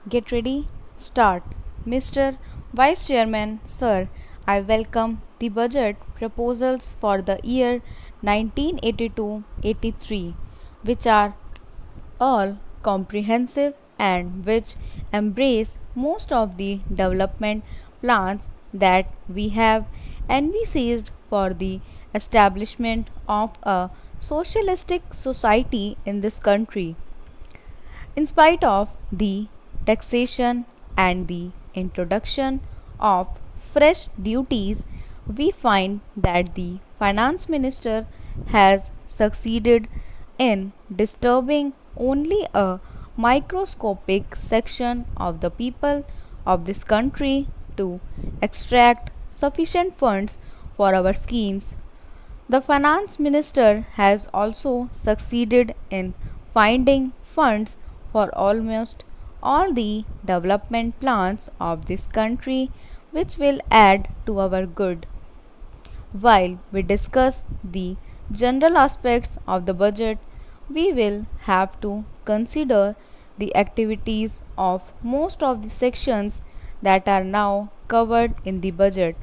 Get ready, start. Mr. Vice Chairman, Sir, I welcome the budget proposals for the year 1982-83, which are all comprehensive and which embrace most of the development plans that we have envisaged for the establishment of a socialistic society in this country. In spite of the taxation and the introduction of fresh duties, we find that the finance minister has succeeded in disturbing only a microscopic section of the people of this country to extract sufficient funds for our schemes. The finance minister has also succeeded in finding funds for almost all the development plans of this country which will add to our good. While we discuss the general aspects of the budget, we will have to consider the activities of most of the sections that are now covered in the budget.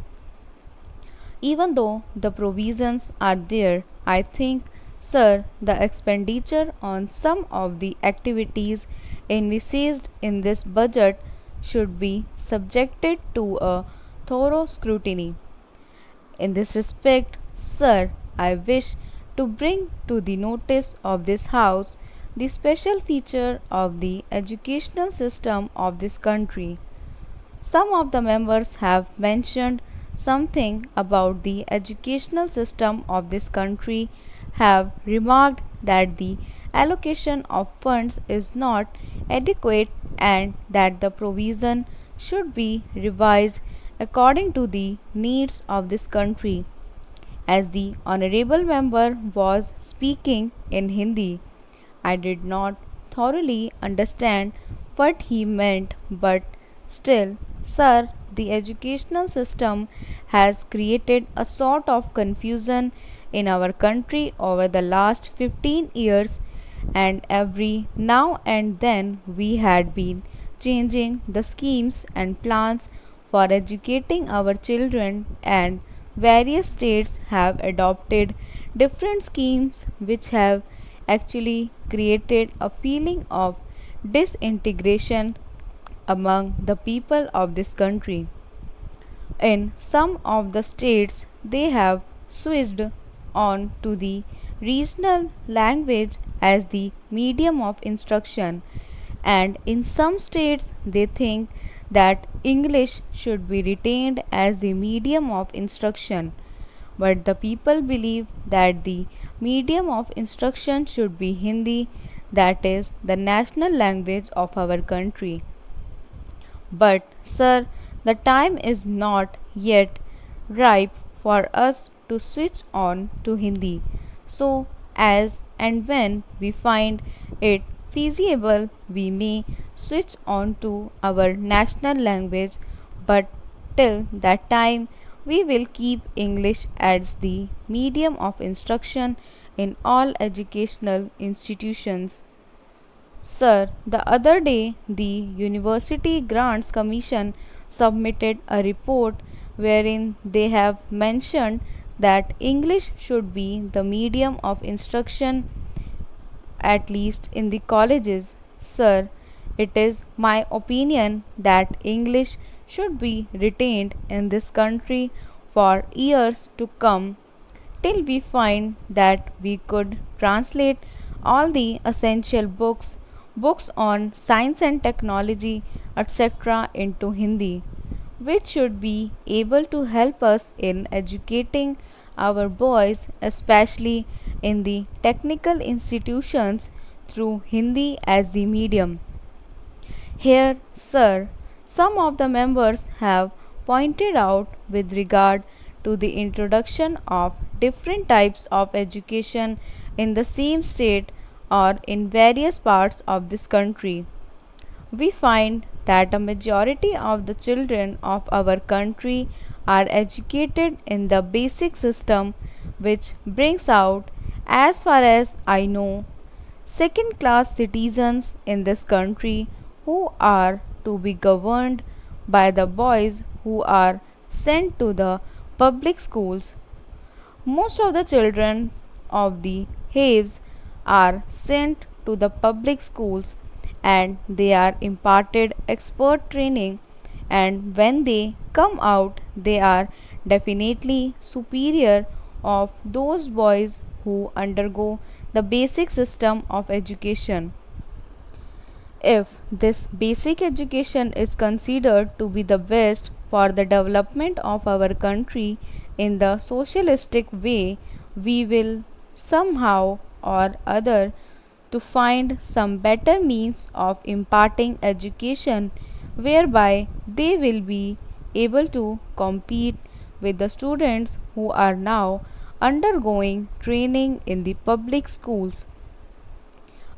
Even though the provisions are there, I think, sir, the expenditure on some of the activities envisaged in this budget should be subjected to a thorough scrutiny. In this respect, sir, I wish to bring to the notice of this House the special feature of the educational system of this country. Some of the members have mentioned something about the educational system of this country, have remarked that the allocation of funds is not adequate and that the provision should be revised according to the needs of this country. As the honorable member was speaking in Hindi, I did not thoroughly understand what he meant, but still, sir, the educational system has created a sort of confusion in our country over the last 15 years, and every now and then we had been changing the schemes and plans for educating our children, and various states have adopted different schemes which have actually created a feeling of disintegration among the people of this country. In some of the states, they have switched on to the regional language as the medium of instruction, and in some states, they think that English should be retained as the medium of instruction. But the people believe that the medium of instruction should be Hindi, that is, the national language of our country. But, sir, the time is not yet ripe for us to switch on to Hindi. So, as and when we find it feasible, we may switch on to our national language, but till that time, we will keep English as the medium of instruction in all educational institutions. Sir, the other day the University Grants Commission submitted a report wherein they have mentioned that English should be the medium of instruction, at least in the colleges. Sir, it is my opinion that English should be retained in this country for years to come till we find that we could translate all the essential books on science and technology, etc., into Hindi, which should be able to help us in educating our boys, especially in the technical institutions, through Hindi as the medium. Here, sir, some of the members have pointed out with regard to the introduction of different types of education in the same state or in various parts of this country. We find that a majority of the children of our country are educated in the basic system, which brings out, as far as I know, second class citizens in this country who are to be governed by the boys who are sent to the public schools. Most of the children of the Haves are sent to the public schools and they are imparted expert training, and when they come out they are definitely superior of those boys who undergo the basic system of education. If this basic education is considered to be the best for the development of our country in the socialistic way, we will somehow or other to find some better means of imparting education whereby they will be able to compete with the students who are now undergoing training in the public schools.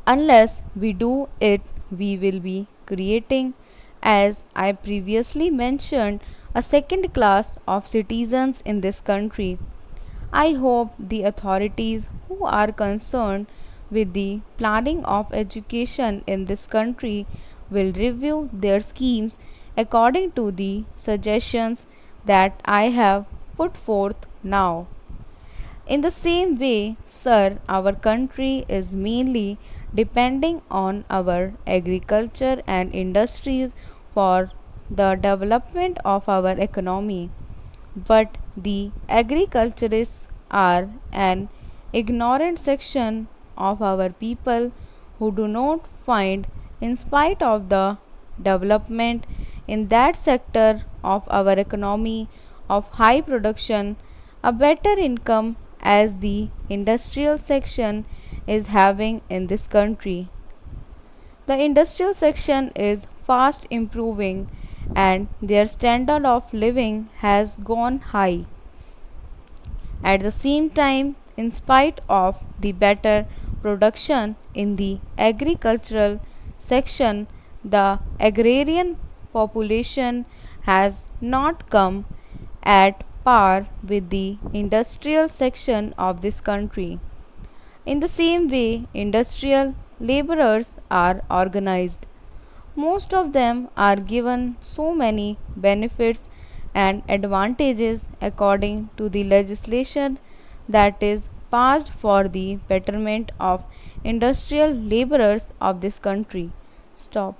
Unless we do it, we will be creating, as I previously mentioned, a second class of citizens in this country. I hope the authorities who are concerned with the planning of education in this country will review their schemes according to the suggestions that I have put forth now. In the same way, sir, our country is mainly depending on our agriculture and industries for the development of our economy. But the agriculturists are an ignorant section of our people who do not find, in spite of the development in that sector of our economy of high production, a better income as the industrial section is having in this country. The industrial section is fast improving and their standard of living has gone high. At the same time, in spite of the better production in the agricultural section, the agrarian population has not come at par with the industrial section of this country. In the same way, industrial laborers are organized. Most of them are given so many benefits and advantages according to the legislation that is passed for the betterment of industrial laborers of this country. Stop.